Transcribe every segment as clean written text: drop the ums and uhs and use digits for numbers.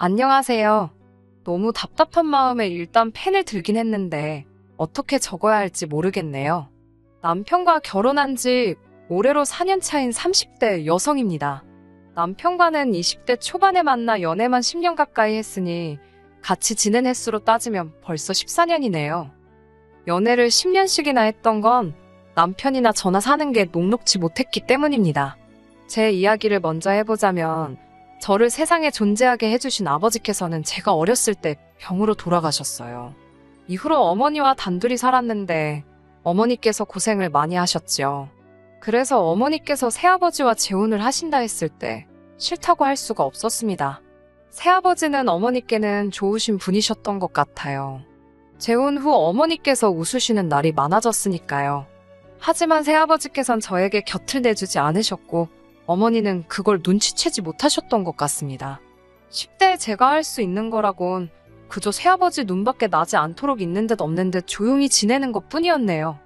안녕하세요. 너무 답답한 마음에 일단 펜을 들긴 했는데 어떻게 적어야 할지 모르겠네요. 남편과 결혼한 지 올해로 4년 차인 30대 여성입니다. 남편과는 20대 초반에 만나 연애만 10년 가까이 했으니 같이 지낸 횟수로 따지면 벌써 14년이네요. 연애를 10년씩이나 했던 건 남편이나 저나 사는 게 녹록지 못했기 때문입니다. 제 이야기를 먼저 해보자면 저를 세상에 존재하게 해주신 아버지께서는 제가 어렸을 때 병으로 돌아가셨어요. 이후로 어머니와 단둘이 살았는데 어머니께서 고생을 많이 하셨지요. 그래서 어머니께서 새아버지와 재혼을 하신다 했을 때 싫다고 할 수가 없었습니다. 새아버지는 어머니께는 좋으신 분이셨던 것 같아요. 재혼 후 어머니께서 웃으시는 날이 많아졌으니까요. 하지만 새아버지께선 저에게 곁을 내주지 않으셨고 어머니는 그걸 눈치채지 못하셨던 것 같습니다. 10대에 제가 할 수 있는 거라곤 그저 새아버지 눈밖에 나지 않도록 있는 듯 없는 듯 조용히 지내는 것 뿐이었네요.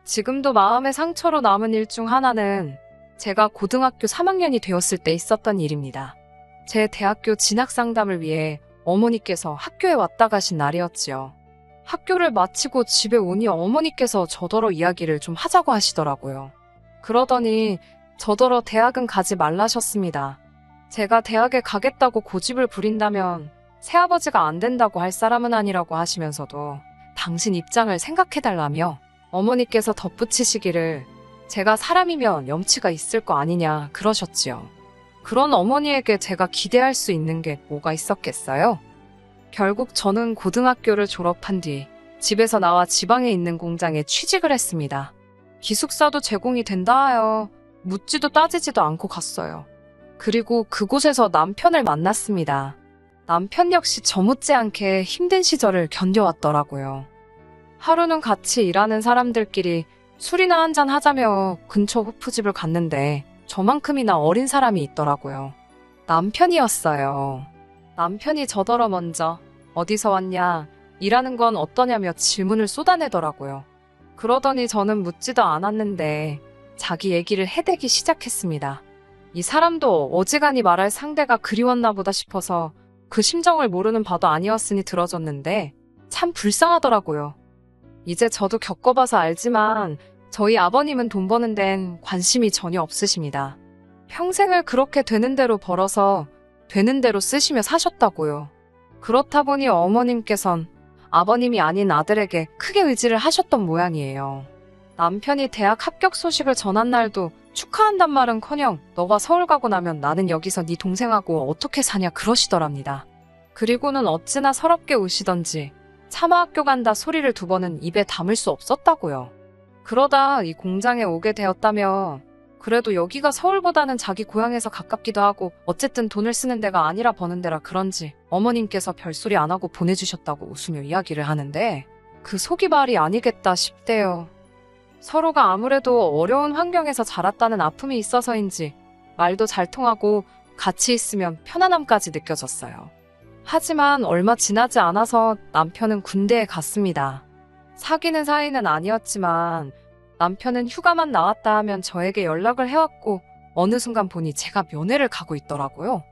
지금도 마음의 상처로 남은 일 중 하나는 제가 고등학교 3학년이 되었을 때 있었던 일입니다. 제 대학교 진학 상담을 위해 어머니께서 학교에 왔다 가신 날이었지요. 학교를 마치고 집에 오니 어머니께서 저더러 이야기를 좀 하자고 하시더라고요. 그러더니 저더러 대학은 가지 말라셨습니다. 제가 대학에 가겠다고 고집을 부린다면 새아버지가 안 된다고 할 사람은 아니라고 하시면서도 당신 입장을 생각해달라며 어머니께서 덧붙이시기를 제가 사람이면 염치가 있을 거 아니냐 그러셨지요. 그런 어머니에게 제가 기대할 수 있는 게 뭐가 있었겠어요? 결국 저는 고등학교를 졸업한 뒤 집에서 나와 지방에 있는 공장에 취직을 했습니다. 기숙사도 제공이 된다 하여 묻지도 따지지도 않고 갔어요. 그리고 그곳에서 남편을 만났습니다. 남편 역시 저 못지않게 힘든 시절을 견뎌왔더라고요. 하루는 같이 일하는 사람들끼리 술이나 한잔 하자며 근처 호프집을 갔는데 저만큼이나 어린 사람이 있더라고요. 남편이었어요. 남편이 저더러 먼저 어디서 왔냐, 일하는 건 어떠냐며 질문을 쏟아내더라고요. 그러더니 저는 묻지도 않았는데 자기 얘기를 해대기 시작했습니다. 이 사람도 어지간히 말할 상대가 그리웠나 보다 싶어서 그 심정을 모르는 바도 아니었으니 들어줬는데 참 불쌍하더라고요. 이제 저도 겪어봐서 알지만 저희 아버님은 돈 버는 데는 관심이 전혀 없으십니다. 평생을 그렇게 되는 대로 벌어서 되는 대로 쓰시며 사셨다고요. 그렇다 보니 어머님께선 아버님이 아닌 아들에게 크게 의지를 하셨던 모양이에요. 남편이 대학 합격 소식을 전한 날도 축하한단 말은커녕 너가 서울 가고 나면 나는 여기서 네 동생하고 어떻게 사냐 그러시더랍니다. 그리고는 어찌나 서럽게 우시던지 차마 학교 간다 소리를 두 번은 입에 담을 수 없었다고요. 그러다 이 공장에 오게 되었다며 그래도 여기가 서울보다는 자기 고향에서 가깝기도 하고 어쨌든 돈을 쓰는 데가 아니라 버는 데라 그런지 어머님께서 별소리 안 하고 보내주셨다고 웃으며 이야기를 하는데 그 속이 말이 아니겠다 싶대요. 서로가 아무래도 어려운 환경에서 자랐다는 아픔이 있어서인지 말도 잘 통하고 같이 있으면 편안함까지 느껴졌어요. 하지만 얼마 지나지 않아서 남편은 군대에 갔습니다. 사귀는 사이는 아니었지만 남편은 휴가만 나왔다 하면 저에게 연락을 해왔고 어느 순간 보니 제가 면회를 가고 있더라고요.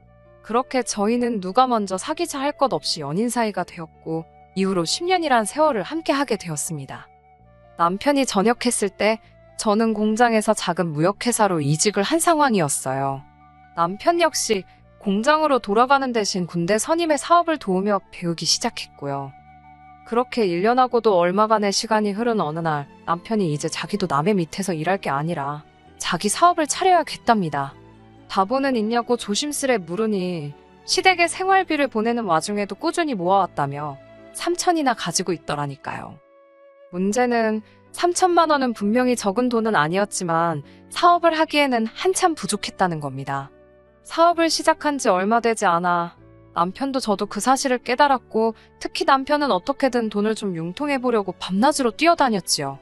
그렇게 저희는 누가 먼저 사귀자 할 것 없이 연인 사이가 되었고 이후로 10년이란 세월을 함께 하게 되었습니다. 남편이 전역했을 때 저는 공장에서 작은 무역회사로 이직을 한 상황이었어요. 남편 역시 공장으로 돌아가는 대신 군대 선임의 사업을 도우며 배우기 시작했고요. 그렇게 1년하고도 얼마간의 시간이 흐른 어느 날 남편이 이제 자기도 남의 밑에서 일할 게 아니라 자기 사업을 차려야겠답니다. 다보는 있냐고 조심스레 물으니 시댁에 생활비를 보내는 와중에도 꾸준히 모아왔다며 3천이나 가지고 있더라니까요. 문제는 3천만 원은 분명히 적은 돈은 아니었지만 사업을 하기에는 한참 부족했다는 겁니다. 사업을 시작한 지 얼마 되지 않아 남편도 저도 그 사실을 깨달았고 특히 남편은 어떻게든 돈을 좀 융통해보려고 밤낮으로 뛰어다녔지요.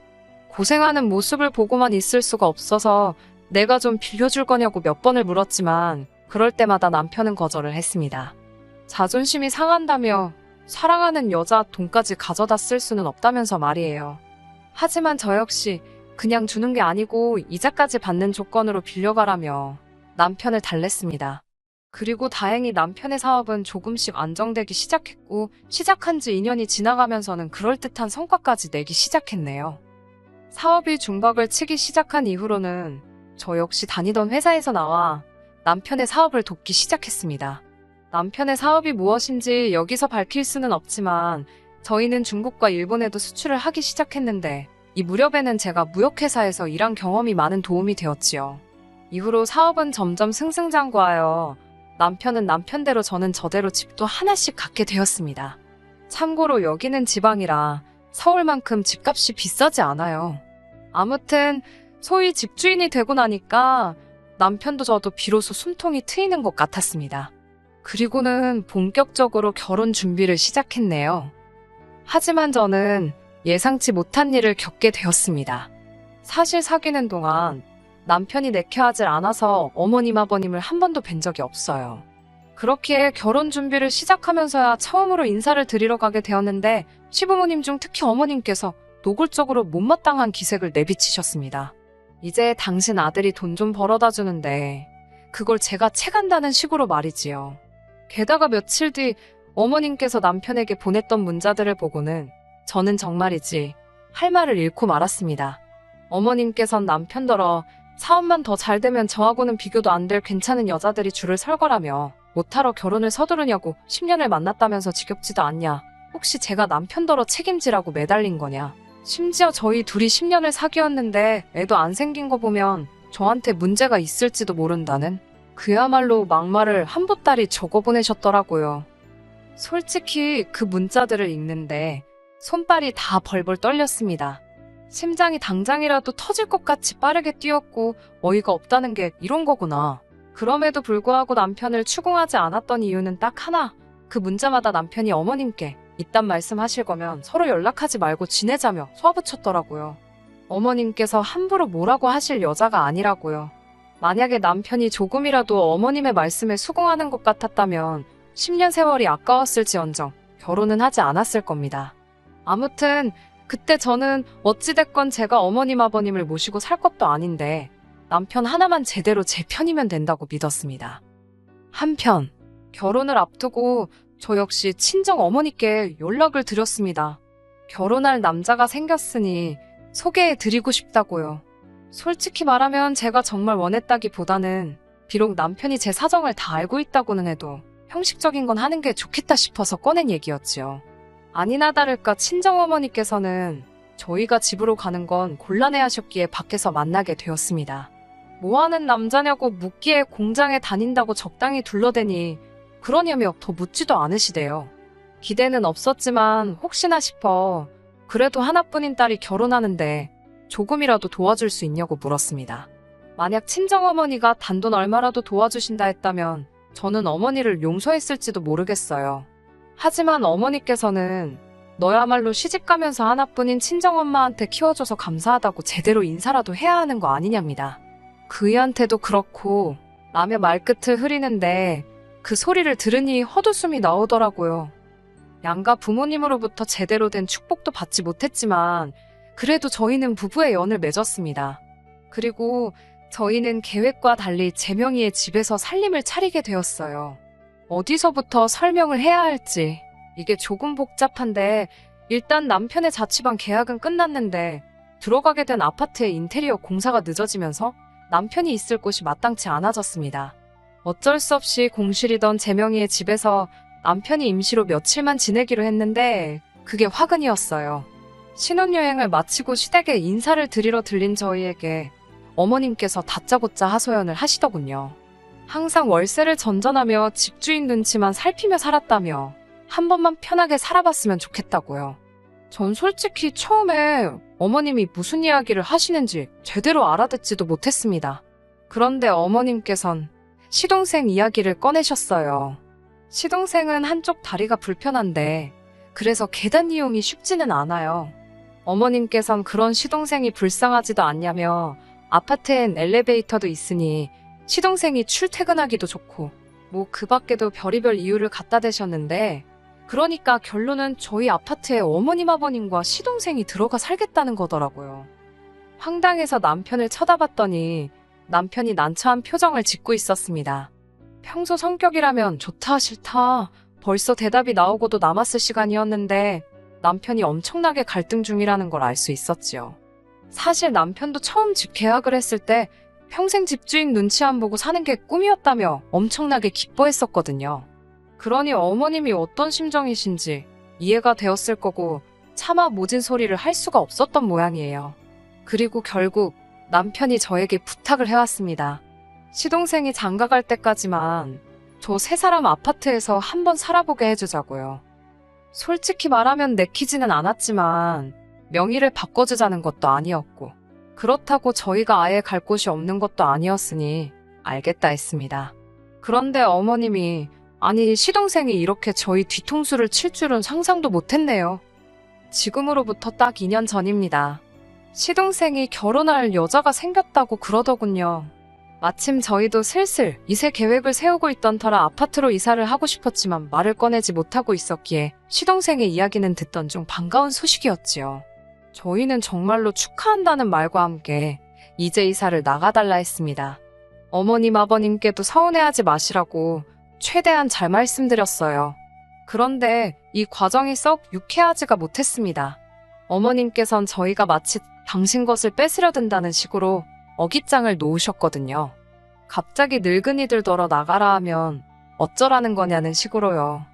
고생하는 모습을 보고만 있을 수가 없어서 내가 좀 빌려줄 거냐고 몇 번을 물었지만 그럴 때마다 남편은 거절을 했습니다. 자존심이 상한다며 사랑하는 여자 돈까지 가져다 쓸 수는 없다면서 말이에요. 하지만 저 역시 그냥 주는 게 아니고 이자까지 받는 조건으로 빌려가라며 남편을 달랬습니다. 그리고 다행히 남편의 사업은 조금씩 안정되기 시작했고 시작한 지 2년이 지나가면서는 그럴듯한 성과까지 내기 시작했네요. 사업이 중박을 치기 시작한 이후로는 저 역시 다니던 회사에서 나와 남편의 사업을 돕기 시작했습니다. 남편의 사업이 무엇인지 여기서 밝힐 수는 없지만 저희는 중국과 일본에도 수출을 하기 시작했는데 이 무렵에는 제가 무역회사에서 일한 경험이 많은 도움이 되었지요. 이후로 사업은 점점 승승장구하여 남편은 남편대로 저는 저대로 집도 하나씩 갖게 되었습니다. 참고로 여기는 지방이라 서울만큼 집값이 비싸지 않아요. 아무튼 소위 집주인이 되고 나니까 남편도 저도 비로소 숨통이 트이는 것 같았습니다. 그리고는 본격적으로 결혼 준비를 시작했네요. 하지만 저는 예상치 못한 일을 겪게 되었습니다. 사실 사귀는 동안 남편이 내켜하질 않아서 어머님 아버님을 한 번도 뵌 적이 없어요. 그렇기에 결혼 준비를 시작하면서야 처음으로 인사를 드리러 가게 되었는데 시부모님 중 특히 어머님께서 노골적으로 못마땅한 기색을 내비치셨습니다. 이제 당신 아들이 돈 좀 벌어다 주는데 그걸 제가 채간다는 식으로 말이지요. 게다가 며칠 뒤 어머님께서 남편에게 보냈던 문자들을 보고는 저는 정말이지 할 말을 잃고 말았습니다. 어머님께선 남편더러 사업만 더 잘 되면 저하고는 비교도 안 될 괜찮은 여자들이 줄을 설 거라며 못하러 결혼을 서두르냐고 10년을 만났다면서 지겹지도 않냐. 혹시 제가 남편더러 책임지라고 매달린 거냐. 심지어 저희 둘이 10년을 사귀었는데 애도 안 생긴 거 보면 저한테 문제가 있을지도 모른다는 그야말로 막말을 한 보따리 적어보내셨더라고요. 솔직히 그 문자들을 읽는데 손발이 다 벌벌 떨렸습니다. 심장이 당장이라도 터질 것 같이 빠르게 뛰었고 어이가 없다는 게 이런 거구나. 그럼에도 불구하고 남편을 추궁하지 않았던 이유는 딱 하나. 그 문자마다 남편이 어머님께 이딴 말씀하실 거면 서로 연락하지 말고 지내자며 쏘아붙였더라고요. 어머님께서 함부로 뭐라고 하실 여자가 아니라고요. 만약에 남편이 조금이라도 어머님의 말씀에 수긍하는 것 같았다면 10년 세월이 아까웠을지언정 결혼은 하지 않았을 겁니다. 아무튼 그때 저는 어찌됐건 제가 어머님 아버님을 모시고 살 것도 아닌데 남편 하나만 제대로 제 편이면 된다고 믿었습니다. 한편 결혼을 앞두고 저 역시 친정 어머니께 연락을 드렸습니다. 결혼할 남자가 생겼으니 소개해드리고 싶다고요. 솔직히 말하면 제가 정말 원했다기보다는 비록 남편이 제 사정을 다 알고 있다고는 해도 형식적인 건 하는 게 좋겠다 싶어서 꺼낸 얘기였지요. 아니나 다를까 친정어머니께서는 저희가 집으로 가는 건 곤란해하셨기에 밖에서 만나게 되었습니다. 뭐하는 남자냐고 묻기에 공장에 다닌다고 적당히 둘러대니 그러냐며 더 묻지도 않으시대요. 기대는 없었지만 혹시나 싶어 그래도 하나뿐인 딸이 결혼하는데 조금이라도 도와줄 수 있냐고 물었습니다. 만약 친정어머니가 단돈 얼마라도 도와주신다 했다면 저는 어머니를 용서했을지도 모르겠어요. 하지만 어머니께서는 너야말로 시집가면서 하나뿐인 친정엄마한테 키워줘서 감사하다고 제대로 인사라도 해야 하는 거 아니냐입니다. 그이한테도 그렇고 라며 말끝을 흐리는데 그 소리를 들으니 헛웃음이 나오더라고요. 양가 부모님으로부터 제대로 된 축복도 받지 못했지만 그래도 저희는 부부의 연을 맺었습니다. 그리고 저희는 계획과 달리 제 명의의 집에서 살림을 차리게 되었어요. 어디서부터 설명을 해야 할지 이게 조금 복잡한데 일단 남편의 자취방 계약은 끝났는데 들어가게 된 아파트의 인테리어 공사가 늦어지면서 남편이 있을 곳이 마땅치 않아졌습니다. 어쩔 수 없이 공실이던 제 명의의 집에서 남편이 임시로 며칠만 지내기로 했는데 그게 화근이었어요. 신혼여행을 마치고 시댁에 인사를 드리러 들린 저희에게 어머님께서 다짜고짜 하소연을 하시더군요. 항상 월세를 전전하며 집주인 눈치만 살피며 살았다며 한 번만 편하게 살아봤으면 좋겠다고요. 전 솔직히 처음에 어머님이 무슨 이야기를 하시는지 제대로 알아듣지도 못했습니다. 그런데 어머님께선 시동생 이야기를 꺼내셨어요. 시동생은 한쪽 다리가 불편한데 그래서 계단 이용이 쉽지는 않아요. 어머님께선 그런 시동생이 불쌍하지도 않냐며 아파트엔 엘리베이터도 있으니 시동생이 출퇴근하기도 좋고 뭐 그 밖에도 별의별 이유를 갖다 대셨는데 그러니까 결론은 저희 아파트에 어머님 아버님과 시동생이 들어가 살겠다는 거더라고요. 황당해서 남편을 쳐다봤더니 남편이 난처한 표정을 짓고 있었습니다. 평소 성격이라면 좋다 싫다 벌써 대답이 나오고도 남았을 시간이었는데 남편이 엄청나게 갈등 중이라는 걸 알 수 있었지요. 사실 남편도 처음 집 계약을 했을 때 평생 집주인 눈치 안 보고 사는 게 꿈이었다며 엄청나게 기뻐했었거든요. 그러니 어머님이 어떤 심정이신지 이해가 되었을 거고 차마 모진 소리를 할 수가 없었던 모양이에요. 그리고 결국 남편이 저에게 부탁을 해왔습니다. 시동생이 장가갈 때까지만 저 세 사람 아파트에서 한번 살아보게 해주자고요. 솔직히 말하면 내키지는 않았지만 명의를 바꿔주자는 것도 아니었고 그렇다고 저희가 아예 갈 곳이 없는 것도 아니었으니 알겠다 했습니다. 그런데 어머님이 아니 시동생이 이렇게 저희 뒤통수를 칠 줄은 상상도 못했네요. 지금으로부터 딱 2년 전입니다. 시동생이 결혼할 여자가 생겼다고 그러더군요. 마침 저희도 슬슬 이세 계획을 세우고 있던 터라 아파트로 이사를 하고 싶었지만 말을 꺼내지 못하고 있었기에 시동생의 이야기는 듣던 중 반가운 소식이었지요. 저희는 정말로 축하한다는 말과 함께 이제 이사를 나가달라 했습니다. 어머님 아버님께도 서운해하지 마시라고 최대한 잘 말씀드렸어요. 그런데 이 과정이 썩 유쾌하지가 못했습니다. 어머님께선 저희가 마치 당신 것을 뺏으려 든다는 식으로 어깃장을 놓으셨거든요. 갑자기 늙은이들더러 나가라 하면 어쩌라는 거냐는 식으로요.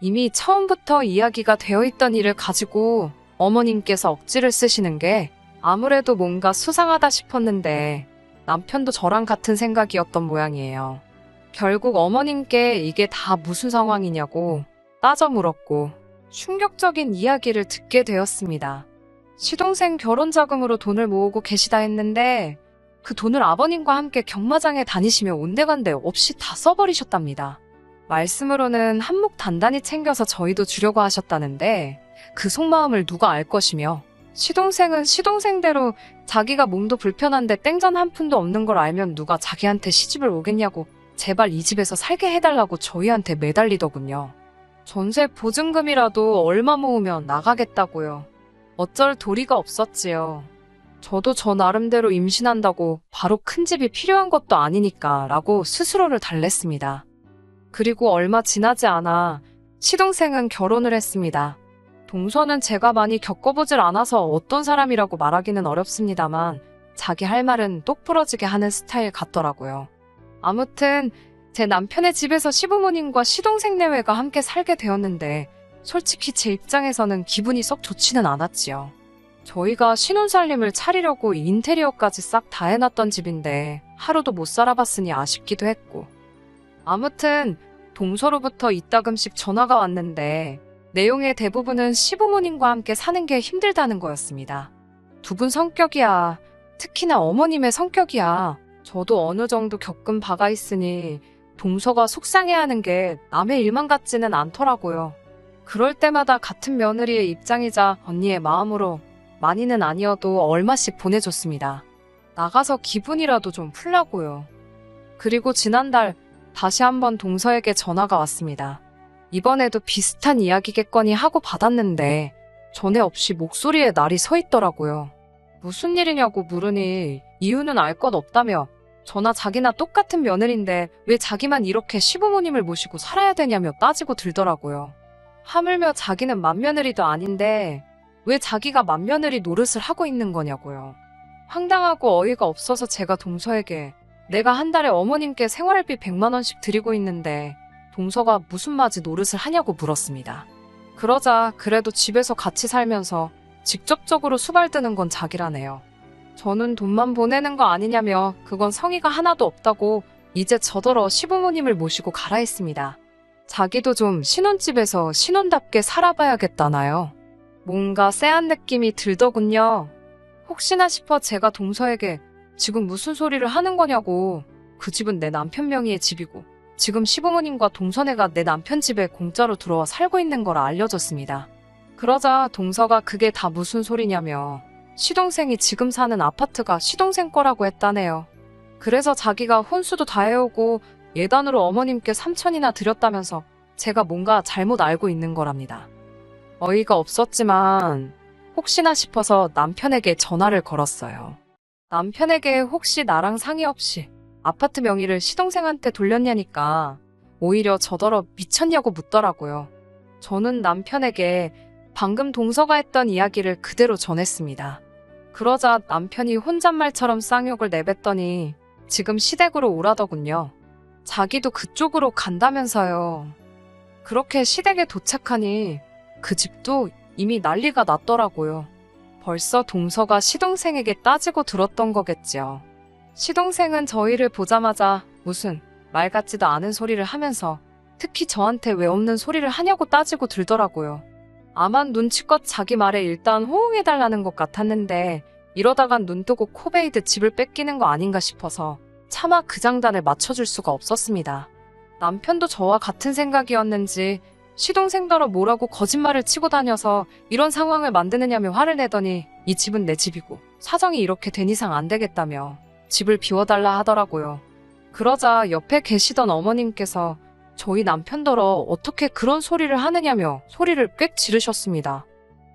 이미 처음부터 이야기가 되어 있던 일을 가지고 어머님께서 억지를 쓰시는 게 아무래도 뭔가 수상하다 싶었는데 남편도 저랑 같은 생각이었던 모양이에요. 결국 어머님께 이게 다 무슨 상황이냐고 따져 물었고 충격적인 이야기를 듣게 되었습니다. 시동생 결혼 자금으로 돈을 모으고 계시다 했는데 그 돈을 아버님과 함께 경마장에 다니시며 온데간데 없이 다 써버리셨답니다. 말씀으로는 한몫 단단히 챙겨서 저희도 주려고 하셨다는데 그 속마음을 누가 알 것이며 시동생은 시동생대로 자기가 몸도 불편한데 땡전 한 푼도 없는 걸 알면 누가 자기한테 시집을 오겠냐고 제발 이 집에서 살게 해달라고 저희한테 매달리더군요. 전세 보증금이라도 얼마 모으면 나가겠다고요. 어쩔 도리가 없었지요. 저도 저 나름대로 임신한다고 바로 큰 집이 필요한 것도 아니니까 라고 스스로를 달랬습니다. 그리고 얼마 지나지 않아 시동생은 결혼을 했습니다. 동서는 제가 많이 겪어보질 않아서 어떤 사람이라고 말하기는 어렵습니다만 자기 할 말은 똑부러지게 하는 스타일 같더라고요. 아무튼 제 남편의 집에서 시부모님과 시동생 내외가 함께 살게 되었는데 솔직히 제 입장에서는 기분이 썩 좋지는 않았지요. 저희가 신혼살림을 차리려고 인테리어까지 싹 다 해놨던 집인데 하루도 못 살아봤으니 아쉽기도 했고 아무튼 동서로부터 이따금씩 전화가 왔는데 내용의 대부분은 시부모님과 함께 사는 게 힘들다는 거였습니다. 두 분 성격이야. 특히나 어머님의 성격이야. 저도 어느 정도 겪은 바가 있으니 동서가 속상해하는 게 남의 일만 같지는 않더라고요. 그럴 때마다 같은 며느리의 입장이자 언니의 마음으로 많이는 아니어도 얼마씩 보내줬습니다. 나가서 기분이라도 좀 풀라고요. 그리고 지난달 다시 한번 동서에게 전화가 왔습니다. 이번에도 비슷한 이야기겠거니 하고 받았는데 전에 없이 목소리에 날이 서 있더라고요. 무슨 일이냐고 물으니 이유는 알 것 없다며 저나 자기나 똑같은 며느리인데 왜 자기만 이렇게 시부모님을 모시고 살아야 되냐며 따지고 들더라고요. 하물며 자기는 맏며느리도 아닌데 왜 자기가 맏며느리 노릇을 하고 있는 거냐고요. 황당하고 어이가 없어서 제가 동서에게 내가 한 달에 어머님께 생활비 100만 원씩 드리고 있는데 동서가 무슨 맞이 노릇을 하냐고 물었습니다. 그러자 그래도 집에서 같이 살면서 직접적으로 수발드는 건 자기라네요. 저는 돈만 보내는 거 아니냐며 그건 성의가 하나도 없다고 이제 저더러 시부모님을 모시고 가라 했습니다. 자기도 좀 신혼집에서 신혼답게 살아봐야겠다나요. 뭔가 쎄한 느낌이 들더군요. 혹시나 싶어 제가 동서에게 지금 무슨 소리를 하는 거냐고 그 집은 내 남편 명의의 집이고 지금 시부모님과 동서네가 내 남편 집에 공짜로 들어와 살고 있는 걸 알려줬습니다. 그러자 동서가 그게 다 무슨 소리냐며 시동생이 지금 사는 아파트가 시동생 거라고 했다네요. 그래서 자기가 혼수도 다 해오고 예단으로 어머님께 3천이나 드렸다면서 제가 뭔가 잘못 알고 있는 거랍니다. 어이가 없었지만 혹시나 싶어서 남편에게 전화를 걸었어요. 남편에게 혹시 나랑 상의 없이 아파트 명의를 시동생한테 돌렸냐니까 오히려 저더러 미쳤냐고 묻더라고요. 저는 남편에게 방금 동서가 했던 이야기를 그대로 전했습니다. 그러자 남편이 혼잣말처럼 쌍욕을 내뱉더니 지금 시댁으로 오라더군요. 자기도 그쪽으로 간다면서요. 그렇게 시댁에 도착하니 그 집도 이미 난리가 났더라고요. 벌써 동서가 시동생에게 따지고 들었던 거겠지요. 시동생은 저희를 보자마자 무슨 말 같지도 않은 소리를 하면서 특히 저한테 왜 없는 소리를 하냐고 따지고 들더라고요. 아마 눈치껏 자기 말에 일단 호응해달라는 것 같았는데 이러다간 눈 뜨고 코 베이듯 집을 뺏기는 거 아닌가 싶어서 차마 그 장단을 맞춰줄 수가 없었습니다. 남편도 저와 같은 생각이었는지 시동생더러 뭐라고 거짓말을 치고 다녀서 이런 상황을 만드느냐며 화를 내더니 이 집은 내 집이고 사정이 이렇게 된 이상 안 되겠다며 집을 비워달라 하더라고요. 그러자 옆에 계시던 어머님께서 저희 남편더러 어떻게 그런 소리를 하느냐며 소리를 꽥 지르셨습니다.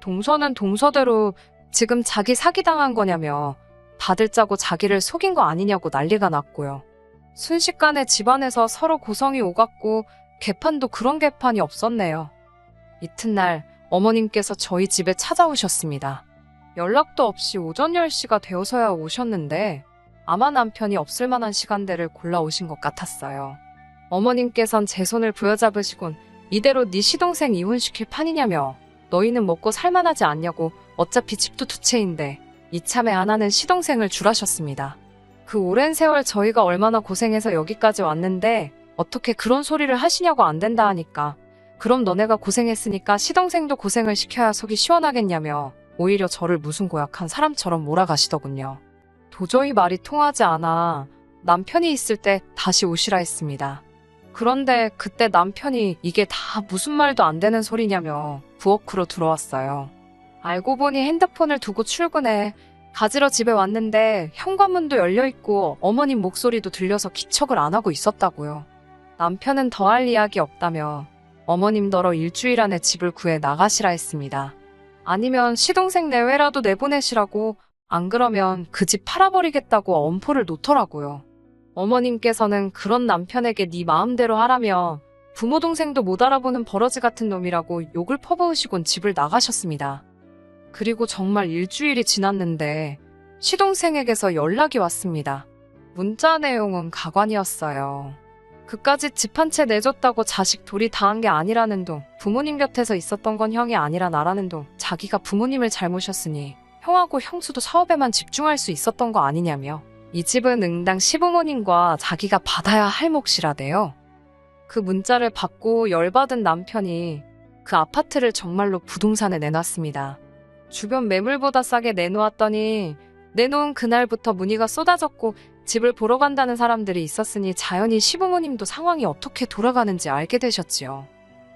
동서는 동서대로 지금 자기 사기당한 거냐며 다들 짜고 자기를 속인 거 아니냐고 난리가 났고요. 순식간에 집안에서 서로 고성이 오갔고 개판도 그런 개판이 없었네요. 이튿날 어머님께서 저희 집에 찾아오셨습니다. 연락도 없이 오전 10시가 되어서야 오셨는데 아마 남편이 없을 만한 시간대를 골라 오신 것 같았어요. 어머님께선 제 손을 부여잡으시곤 이대로 네 시동생 이혼시킬 판이냐며 너희는 먹고 살만하지 않냐고 어차피 집도 두 채인데 이참에 하나는 시동생을 주라셨습니다. 그 오랜 세월 저희가 얼마나 고생해서 여기까지 왔는데 어떻게 그런 소리를 하시냐고 안 된다 하니까 그럼 너네가 고생했으니까 시동생도 고생을 시켜야 속이 시원하겠냐며 오히려 저를 무슨 고약한 사람처럼 몰아가시더군요. 도저히 말이 통하지 않아 남편이 있을 때 다시 오시라 했습니다. 그런데 그때 남편이 이게 다 무슨 말도 안 되는 소리냐며 부엌으로 들어왔어요. 알고 보니 핸드폰을 두고 출근해 가지러 집에 왔는데 현관문도 열려있고 어머님 목소리도 들려서 기척을 안 하고 있었다고요. 남편은 더할 이야기 없다며 어머님더러 일주일 안에 집을 구해 나가시라 했습니다. 아니면 시동생 내외라도 내보내시라고 안 그러면 그 집 팔아버리겠다고 엄포를 놓더라고요. 어머님께서는 그런 남편에게 네 마음대로 하라며 부모 동생도 못 알아보는 버러지 같은 놈이라고 욕을 퍼부으시곤 집을 나가셨습니다. 그리고 정말 일주일이 지났는데 시동생에게서 연락이 왔습니다. 문자 내용은 가관이었어요. 그까짓 집 한 채 내줬다고 자식 돌이 당한 게 아니라는 둥, 부모님 곁에서 있었던 건 형이 아니라 나라는 둥, 자기가 부모님을 잘 모셨으니 형하고 형수도 사업에만 집중할 수 있었던 거 아니냐며 이 집은 응당 시부모님과 자기가 받아야 할 몫이라대요. 그 문자를 받고 열받은 남편이 그 아파트를 정말로 부동산에 내놨습니다. 주변 매물보다 싸게 내놓았더니 내놓은 그날부터 문의가 쏟아졌고 집을 보러 간다는 사람들이 있었으니 자연히 시부모님도 상황이 어떻게 돌아가는지 알게 되셨지요.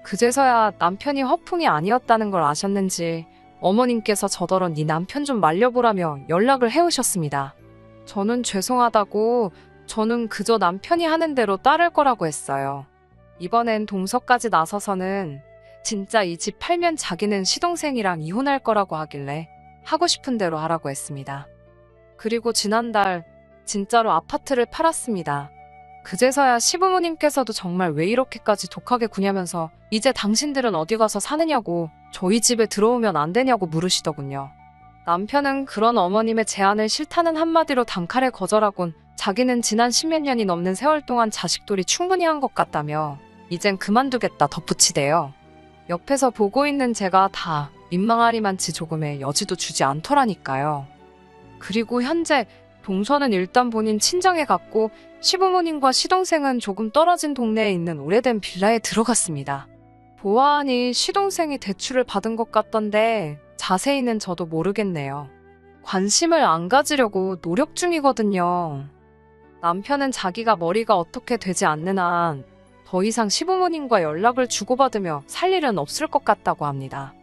그제서야 남편이 허풍이 아니었다는 걸 아셨는지 어머님께서 저더러 네 남편 좀 말려보라며 연락을 해오셨습니다. 저는 죄송하다고 저는 그저 남편이 하는 대로 따를 거라고 했어요. 이번엔 동서까지 나서서는 진짜 이 집 팔면 자기는 시동생이랑 이혼할 거라고 하길래 하고 싶은 대로 하라고 했습니다. 그리고 지난달 진짜로 아파트를 팔았습니다. 그제서야 시부모님께서도 정말 왜 이렇게까지 독하게 구냐면서 이제 당신들은 어디 가서 사느냐고 저희 집에 들어오면 안 되냐고 물으시더군요. 남편은 그런 어머님의 제안을 싫다는 한마디로 단칼에 거절하곤 자기는 지난 10몇 년이 넘는 세월 동안 자식돌이 충분히 한 것 같다며 이젠 그만두겠다 덧붙이대요. 옆에서 보고 있는 제가 다 민망하리만치 조금의 여지도 주지 않더라니까요. 그리고 현재 동서는 일단 본인 친정에 갔고 시부모님과 시동생은 조금 떨어진 동네에 있는 오래된 빌라에 들어갔습니다. 보아하니 시동생이 대출을 받은 것 같던데 자세히는 저도 모르겠네요. 관심을 안 가지려고 노력 중이거든요. 남편은 자기가 머리가 어떻게 되지 않는 한 더 이상 시부모님과 연락을 주고받으며 살 일은 없을 것 같다고 합니다.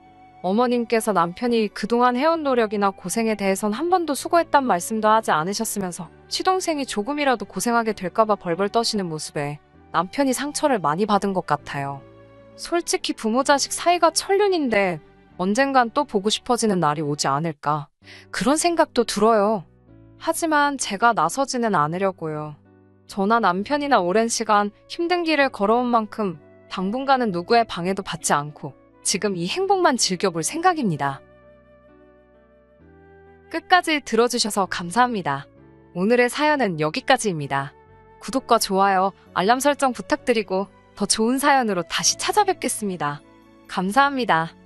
어머님께서 남편이 그동안 해온 노력이나 고생에 대해선 한 번도 수고했단 말씀도 하지 않으셨으면서 시동생이 조금이라도 고생하게 될까봐 벌벌 떠시는 모습에 남편이 상처를 많이 받은 것 같아요. 솔직히 부모 자식 사이가 천륜인데 언젠간 또 보고 싶어지는 날이 오지 않을까 그런 생각도 들어요. 하지만 제가 나서지는 않으려고요. 저나 남편이나 오랜 시간 힘든 길을 걸어온 만큼 당분간은 누구의 방해도 받지 않고 지금 이 행복만 즐겨볼 생각입니다. 끝까지 들어주셔서 감사합니다. 오늘의 사연은 여기까지입니다. 구독과 좋아요, 알람 설정 부탁드리고 더 좋은 사연으로 다시 찾아뵙겠습니다. 감사합니다.